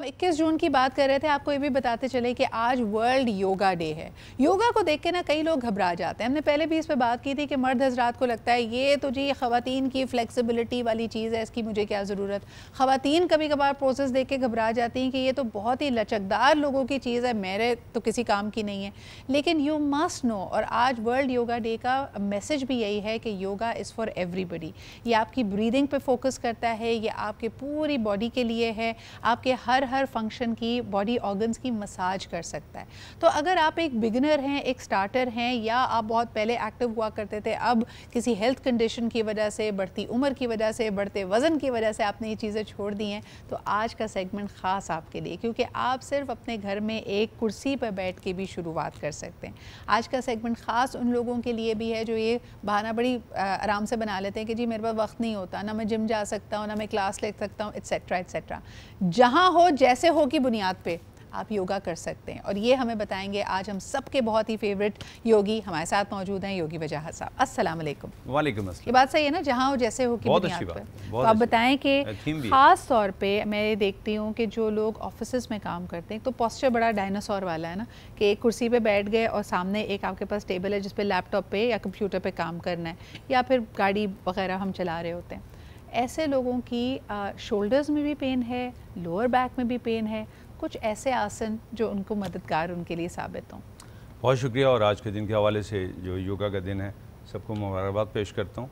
हम 21 जून की बात कर रहे थे, आपको ये भी बताते चले कि आज वर्ल्ड योगा डे है। योगा को देख के ना कई लोग घबरा जाते हैं। हमने पहले भी इस पे बात की थी कि मर्द हजरात को लगता है ये तो जी ख़वातीन की फ्लेक्सिबिलिटी वाली चीज़ है, इसकी मुझे क्या ज़रूरत। ख़वातीन कभी कभार प्रोसेस देख के घबरा जाती हैं कि ये तो बहुत ही लचकदार लोगों की चीज़ है, मेरे तो किसी काम की नहीं है। लेकिन यू मस्ट नो, और आज वर्ल्ड योगा डे का मैसेज भी यही है कि योगा इज़ फॉर एवरीबडी। ये आपकी ब्रीदिंग पे फोकस करता है, ये आपके पूरी बॉडी के लिए है, आपके हर फंक्शन की, बॉडी ऑर्गन्स की मसाज कर सकता है। तो अगर आप एक बिगिनर हैं, एक स्टार्टर हैं, या आप बहुत पहले एक्टिव हुआ करते थे, अब किसी हेल्थ कंडीशन की वजह से, बढ़ती उम्र की वजह से, बढ़ते वज़न की वजह से आपने ये चीज़ें छोड़ दी हैं, तो आज का सेगमेंट ख़ास आपके लिए, क्योंकि आप सिर्फ अपने घर में एक कुर्सी पर बैठ के भी शुरुआत कर सकते हैं। आज का सेगमेंट ख़ास उन लोगों के लिए भी है जो ये बहाना बड़ी आराम से बना लेते हैं कि जी मेरे पास वक्त नहीं होता, ना मैं जिम जा सकता हूँ, ना मैं क्लास ले सकता हूँ, एट्सेट्रा एट्सेट्रा। जहाँ हो जैसे हो की बुनियाद पे आप योगा कर सकते हैं, और ये हमें बताएंगे आज हम सबके बहुत ही फेवरेट योगी हमारे साथ मौजूद हैं, योगी वजाहत साहब। अस्सलाम वालेकुम। वालेकुम अस्सलाम। ये बात सही है ना, जहाँ हो जैसे हो की बुनियाद पे। तो आप बताएं कि ख़ास तौर पे मैं देखती हूँ कि जो लोग ऑफिस में काम करते हैं, तो पोस्चर बड़ा डायनासोर वाला है ना, कि एक कुर्सी पे बैठ गए और सामने एक आपके पास टेबल है जिस पे लैपटॉप पे या कंप्यूटर पे काम करना है, या फिर गाड़ी वगैरह हम चला रहे होते हैं। ऐसे लोगों की शोल्डर्स में भी पेन है, लोअर बैक में भी पेन है, कुछ ऐसे आसन जो उनको मददगार उनके लिए साबित हों। बहुत शुक्रिया, और आज के दिन के हवाले से जो योगा का दिन है सबको मुबारकबाद पेश करता हूँ।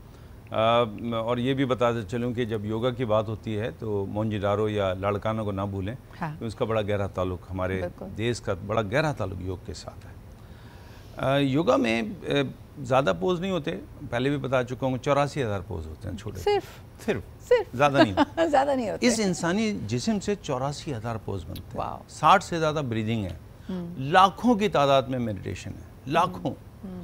और ये भी बताते चलूँ कि जब योगा की बात होती है तो मोंजिडारो या लड़कानों को ना भूलें। हाँ। तो उसका बड़ा गहरा ताल्लुक, हमारे देश का बड़ा गहरा ताल्लुक योग के साथ है। योगा में ज़्यादा पोज नहीं होते, पहले भी बता चुका हूँ, 84,000 पोज होते हैं छोटे, सिर्फ ज़्यादा नहीं ज़्यादा नहीं होते। इस इंसानी जिस्म से 84,000 पोज बनते हैं। 60 से ज़्यादा ब्रीदिंग है, लाखों की तादाद में मेडिटेशन है, लाखों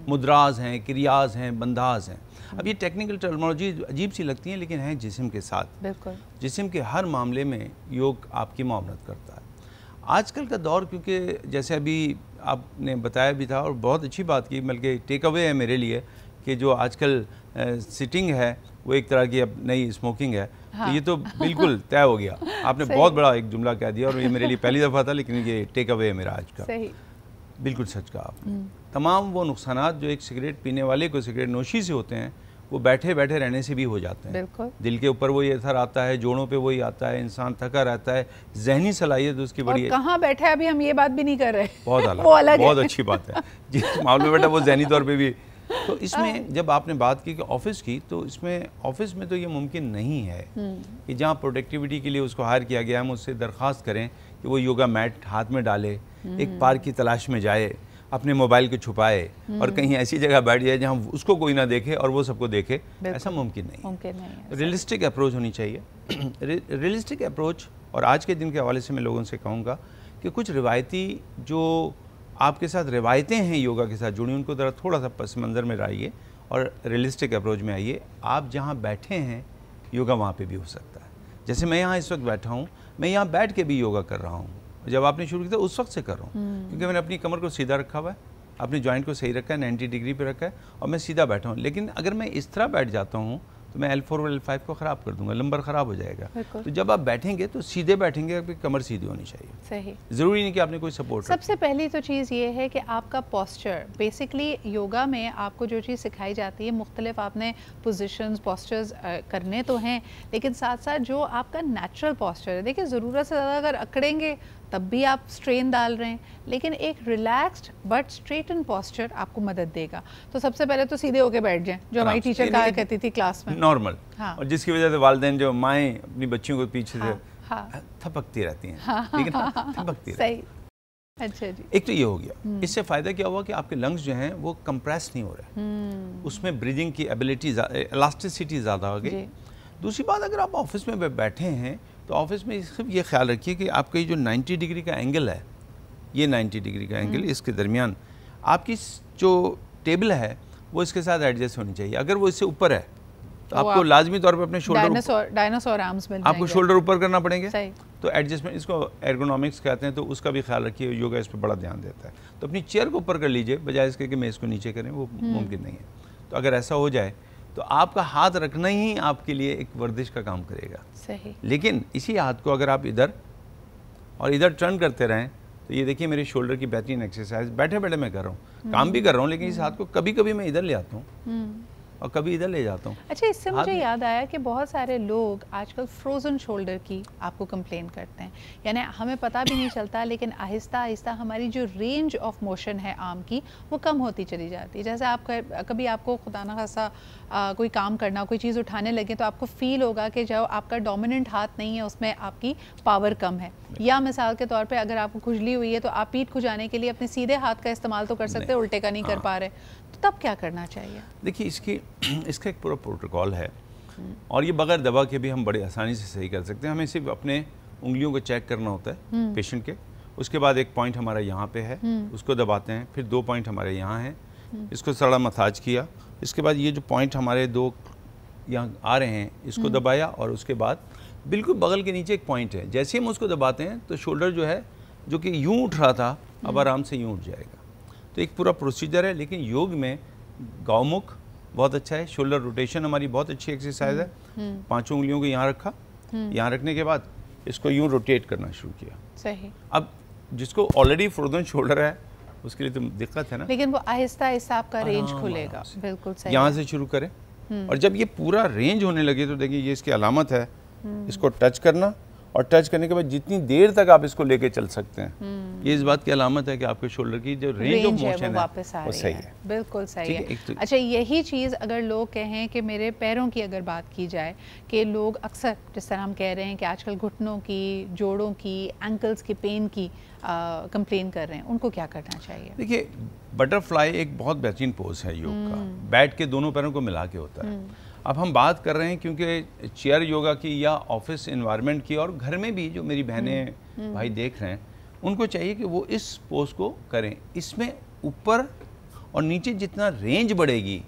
मुद्राज हैं, क्रियाज हैं, बंदाज हैं। अब ये टेक्निकल टर्मिनोलॉजी अजीब सी लगती है, लेकिन है जिस्म के साथ। बिल्कुल, जिस्म के हर मामले में योग आपकी मावनत करता है। आजकल का दौर, क्योंकि जैसे अभी आपने बताया भी था और बहुत अच्छी बात की, बल्कि टेक अवे है मेरे लिए, कि जो आजकल सिटिंग है वो एक तरह की अब नई स्मोकिंग है। हाँ। तो ये तो बिल्कुल तय हो गया। आपने बहुत बड़ा एक जुमला कह दिया, और ये मेरे लिए पहली दफ़ा था, लेकिन ये टेक अवे है मेरा आज का। सही। बिल्कुल सच कहा आपने। तमाम वो नुकसानात जो एक सिगरेट पीने वाले को सिगरेट नोशी से होते हैं, वो बैठे बैठे रहने से भी हो जाते हैं। बिल्कुल। दिल के ऊपर वही असर आता है, जोड़ों पे वही आता है, इंसान थका रहता है, जहनी सलाहियत उसकी बड़ी है। कहाँ बैठा है अभी हम ये बात भी नहीं कर रहे। बहुत अलग बहुत अच्छी बात है। जिस मामले में बैठा वो जहनी तौर पे भी। तो इसमें जब आपने बात की कि ऑफिस की, तो इसमें ऑफिस में तो ये मुमकिन नहीं है कि जहाँ प्रोडक्टिविटी के लिए उसको हायर किया गया, हम उससे दरख्वास्त करें कि वो योगा मैट हाथ में डाले, एक पार्क की तलाश में जाए, अपने मोबाइल को छुपाए और कहीं ऐसी जगह बैठ जाए जहाँ उसको कोई ना देखे और वो सबको देखे। ऐसा मुमकिन नहीं। रियलिस्टिक अप्रोच होनी चाहिए। Realistic approach. और आज के दिन के हवाले से मैं लोगों से कहूँगा कि कुछ रिवायती जो आपके साथ रिवायतें हैं योगा के साथ जुड़ी, उनको ज़रा थोड़ा सा पस मंज़र में लाइए और रियलिस्टिक अप्रोच में आइए। आप जहाँ बैठे हैं योगा वहाँ पे भी हो सकता है। जैसे मैं यहाँ इस वक्त बैठा हूँ, मैं यहाँ बैठ के भी योगा कर रहा हूँ। जब आपने शुरू किया उस वक्त से कर रहा हूँ, क्योंकि मैंने अपनी कमर को सीधा रखा हुआ है, अपने जॉइंट को सही रखा है, 90 डिग्री पे रखा है, और मैं सीधा बैठा हूँ। लेकिन अगर मैं इस तरह बैठ जाता हूँ तो मैं L4 और L5 को ख़राब कर दूंगा, लंबर ख़राब हो जाएगा। तो जब आप बैठेंगे तो सीधे बैठेंगे, आपकी कमर सीधी होनी चाहिए। सही। ज़रूरी नहीं कि आपने कोई सपोर्ट। सबसे पहली तो चीज़ ये है कि आपका पोस्चर, बेसिकली योगा में आपको जो चीज़ सिखाई जाती है, मुख्तलिफ आपने पोजिशंस पोस्चर्स करने तो हैं, लेकिन साथ साथ जो आपका नेचुरल पोस्चर है, देखिए ज़रूरत से ज़्यादा अगर अकड़ेंगे तब भी आप स्ट्रेन डाल रहे हैं, लेकिन एक रिलैक्स्ड बट स्ट्रेटन पोस्चर आपको मदद देगा। तो सबसे पहले तो सीधे होके बैठ जाएं, जो हमारी टीचर कहा कहती थी क्लास में, नॉर्मल। हाँ। और जिसकी वजह से वालिदैन जो माएँ अपनी बच्चियों को पीछे से थपकती रहती हैं, लेकिन थपकती रहती हैं। अच्छा जी। एक तो ये हो गया। इससे फ़ायदा क्या हुआ कि आपके लंग्स जो हैं वो कंप्रेस नहीं हो रहे, उसमें ब्रीदिंग की एबिलिटी, इलास्टिसिटी ज़्यादा हो गई। दूसरी बात, अगर आप ऑफिस में बैठे हैं तो ऑफिस में सिर्फ ये ख्याल रखिए कि आपका ये जो 90 डिग्री का एंगल है, ये 90 डिग्री का एंगल, इसके दरमियान आपकी जो टेबल है वो इसके साथ एडजस्ट होनी चाहिए। अगर वो इससे ऊपर है तो आपको लाजमी तौर पे अपने शोल्डर, डायनासोर आर्म्स मिल आपको शोल्डर ऊपर करना पड़ेंगे। तो एडजस्टमेंट, इसको एर्गोनॉमिक्स कहते हैं, तो उसका भी ख्याल रखिए। योगा इस पर बड़ा ध्यान देता है। तो अपनी चेयर को ऊपर कर लीजिए, बजाय इसके कि मैं इसको नीचे करें, वो मुमकिन नहीं है। तो अगर ऐसा हो जाए तो आपका हाथ रखना ही आपके लिए एक वर्जिश का काम करेगा। सही। लेकिन इसी हाथ को अगर आप इधर और इधर टर्न करते रहें तो ये देखिए मेरे शोल्डर की बेहतरीन एक्सरसाइज बैठे बैठे मैं कर रहा हूँ, काम भी कर रहा हूँ, लेकिन इस हाथ को कभी कभी मैं इधर ले आता हूँ और कभी इधर ले जाता हूँ। अच्छा, इससे मुझे याद आया कि बहुत सारे लोग आजकल फ्रोज़न शोल्डर की आपको कंप्लेन करते हैं, यानी हमें पता भी नहीं चलता लेकिन आहिस्ता आहिस्ता हमारी जो रेंज ऑफ मोशन है आर्म की वो कम होती चली जाती है। जैसे आप कभी आपको खुदा ना खासा कोई काम करना, कोई चीज़ उठाने लगे तो आपको फील होगा कि जो आपका डोमिनेंट हाथ नहीं है उसमें आपकी पावर कम है, या मिसाल के तौर पे अगर आपको खुजली हुई है तो आप पीठ खुजाने के लिए अपने सीधे हाथ का इस्तेमाल तो कर सकते हैं, उल्टे का नहीं कर पा रहे, तो तब क्या करना चाहिए? देखिए इसका एक पूरा प्रोटोकॉल है और ये बगैर दवा के भी हम बड़े आसानी से सही कर सकते हैं। हमें सिर्फ अपने उंगलियों को चेक करना होता है पेशेंट के, उसके बाद एक पॉइंट हमारा यहाँ पे है उसको दबाते हैं, फिर 2 पॉइंट हमारे यहाँ हैं, इसको थोड़ा मसाज किया, इसके बाद ये जो पॉइंट हमारे 2 यहाँ आ रहे हैं इसको दबाया और उसके बाद बिल्कुल बगल के नीचे एक पॉइंट है, जैसे हम उसको दबाते हैं तो शोल्डर जो है जो कि यूँ उठ रहा था अब आराम से यूँ उठ जाएगा। तो एक पूरा प्रोसीजर है, लेकिन योग में गौमुख बहुत अच्छा है, शोल्डर रोटेशन हमारी बहुत अच्छी एक्सरसाइज है। 5 उंगलियों को यहाँ रखा, यहाँ रखने के बाद इसको यूँ रोटेट करना शुरू किया। सही। अब जिसको ऑलरेडी फ्रोजन शोल्डर है उसके लिए तो दिक्कत है ना, लेकिन वो आहिस्ता आहिस्ता आपका रेंज खुलेगा। बिल्कुल सही। यहाँ से शुरू करें और जब ये पूरा रेंज होने लगे तो देखिए ये इसकी अलामत है, इसको टच करना और टच करने के बाद जितनी देर तक आप इसको लेके चल सकते हैं ये इस बात की अलामत है कि आपके शोल्डर की जो रेंज ऑफ मोशन है वापस आ रही है। बिल्कुल सही है। तो अच्छा, यही चीज़ अगर लोग कहें कि मेरे पैरों की अगर बात की जाए कि लोग अक्सर जिस तरह हम कह रहे हैं कि आजकल घुटनों की, जोड़ों की, एंकल्स की पेन की कंप्लेन कर रहे हैं, उनको क्या करना चाहिए? देखिए बटरफ्लाई एक बहुत बेहतरीन पोज है योग का, बैठ के दोनों पैरों को मिला के होता है। अब हम बात कर रहे हैं क्योंकि चेयर योगा की या ऑफिस एनवायरनमेंट की, और घर में भी जो मेरी बहनें भाई देख रहे हैं उनको चाहिए कि वो इस पोज को करें। इसमें ऊपर और नीचे जितना रेंज बढ़ेगी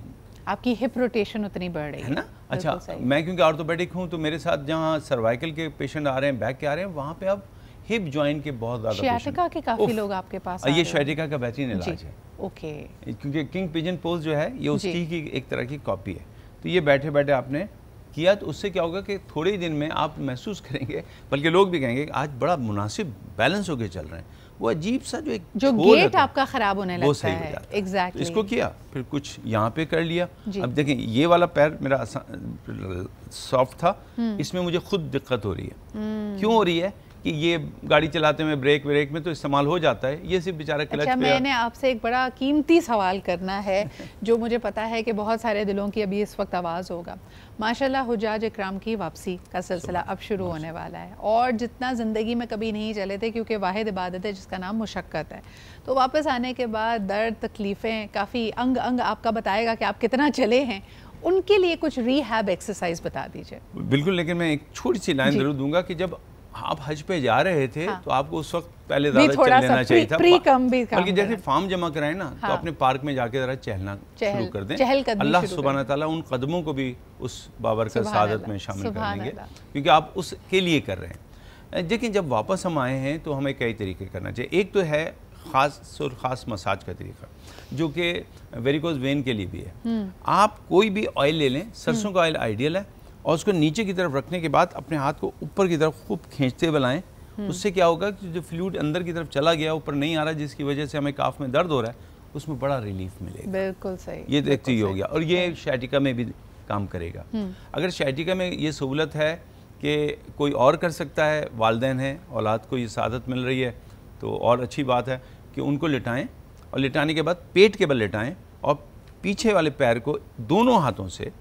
आपकी हिप रोटेशन उतनी बढ़ रही है ना। अच्छा, मैं क्योंकि ऑर्थोपेडिक हूँ तो मेरे साथ जहाँ सर्वाइकल के पेशेंट आ रहे हैं, बैक के आ रहे हैं, वहाँ पे अब हिप जॉइंट के बहुत ज़्यादा शियाटिका के काफ़ी लोग आपके पास आ रहे हैं। ये शियाटिका का बेहतरीन इलाज है। ओके। क्योंकि किंग पिजन पोज जो है ये उसकी की एक तरह की कॉपी है। तो ये बैठे बैठे आपने किया तो उससे क्या होगा कि थोड़े ही दिन में आप महसूस करेंगे, बल्कि लोग भी कहेंगे आज बड़ा मुनासिब बैलेंस होके चल रहे हैं। वो अजीब सा जो गेट आपका खराब होने लगता है, वो सही हो जाता है। एग्जैक्टली। इसको किया, फिर कुछ यहाँ पे कर लिया। अब देखें ये वाला पैर मेरा सॉफ्ट था, इसमें मुझे खुद दिक्कत हो रही है। क्यों हो रही है कि ये गाड़ी चलाते में ब्रेक में तो इस्तेमाल हो जाता है, ये सिर्फ बेचारा क्लच पे। अच्छा, मैंने आपसे एक बड़ा कीमती सवाल करना है जो मुझे पता है कि बहुत सारे दिलों की अभी इस वक्त आवाज़ होगा। माशाल्लाह हुज्जाज इकराम की वापसी का सिलसिला अब शुरू होने वाला है, और जितना ज़िंदगी में कभी नहीं चले थे क्योंकि वाहिद इबादत है जिसका नाम मुशक्क़त है, तो वापस आने के बाद दर्द, तकलीफ़ें, काफ़ी अंग आपका बताएगा कि आप कितना चले हैं। उनके लिए कुछ रीहैब एक्सरसाइज बता दीजिए। बिल्कुल, लेकिन मैं एक छोटी सी लाइन जरूर दूंगा कि जब आप हज पे जा रहे थे तो आपको उस वक्त पहले ज़्यादा चल लेना चाहिए था, बल्कि जैसे फॉर्म जमा कराए ना तो अपने पार्क में जाके ज़रा चहलना शुरू कर दें। अल्लाह सुब्हान ताला उन कदमों को भी उस बाबरकत सादत में शामिल कर देंगे क्योंकि आप उसके लिए कर रहे हैं। लेकिन जब वापस हम आए हैं तो हमें कई तरीके करना चाहिए। एक तो है ख़ास मसाज का तरीका जो कि वेरिकोज वेन के लिए भी है। आप कोई भी ऑयल ले लें, सरसों का ऑयल आइडियल है, और उसको नीचे की तरफ रखने के बाद अपने हाथ को ऊपर की तरफ खूब खींचते बुलाएं। उससे क्या होगा कि जो फ्लूइड अंदर की तरफ चला गया ऊपर नहीं आ रहा, जिसकी वजह से हमें काफ में दर्द हो रहा है, उसमें बड़ा रिलीफ मिलेगा। बिल्कुल सही। ये तो एक चीज़ हो गया, और ये शाइटिका में भी काम करेगा। अगर शाइटिका में ये सहूलत है कि कोई और कर सकता है, वालिदैन हैं, औलाद को ये सादत मिल रही है, तो और अच्छी बात है कि उनको लिटाएं, और लिटाने के बाद पेट के बल लिटाएं और पीछे वाले पैर को दोनों हाथों से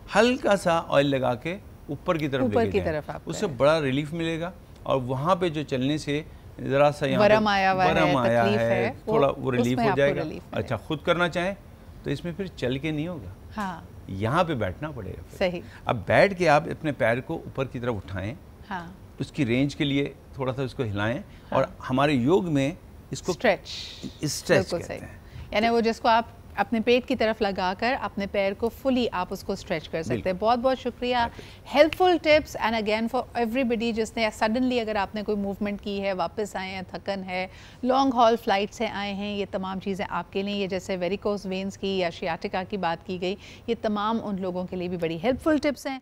हल्का सा ऑयल लगा के ऊपर की तरफ उससे बड़ा रिलीफ मिलेगा। और वहाँ पे जो चलने से ज़रा सा यहाँ बरम आया है, थोड़ा वो रिलीफ हो जाएगा। अच्छा, खुद करना चाहें तो इसमें फिर चल के नहीं होगा, हाँ, यहाँ पे बैठना पड़ेगा। सही। अब बैठ के आप अपने पैर को ऊपर की तरफ उठाएं, हाँ, उसकी रेंज के लिए थोड़ा सा उसको हिलाएं, हाँ, और हमारे योग में इसको स्ट्रेच कहते हैं। यानी वो जिसको आप अपने पेट की तरफ लगाकर अपने पैर को फुली आप उसको स्ट्रेच कर सकते हैं। बहुत बहुत शुक्रिया, helpful tips and again for everybody जिसने सडनली अगर आपने कोई मूवमेंट की है, वापस आए हैं, थकन है, लॉन्ग हॉल फ्लाइट से आए हैं, ये तमाम चीज़ें आपके लिए, ये जैसे वेरिकोज वेन्स की या शियाटिका की बात की गई, ये तमाम उन लोगों के लिए भी बड़ी हेल्पफुल टिप्स हैं।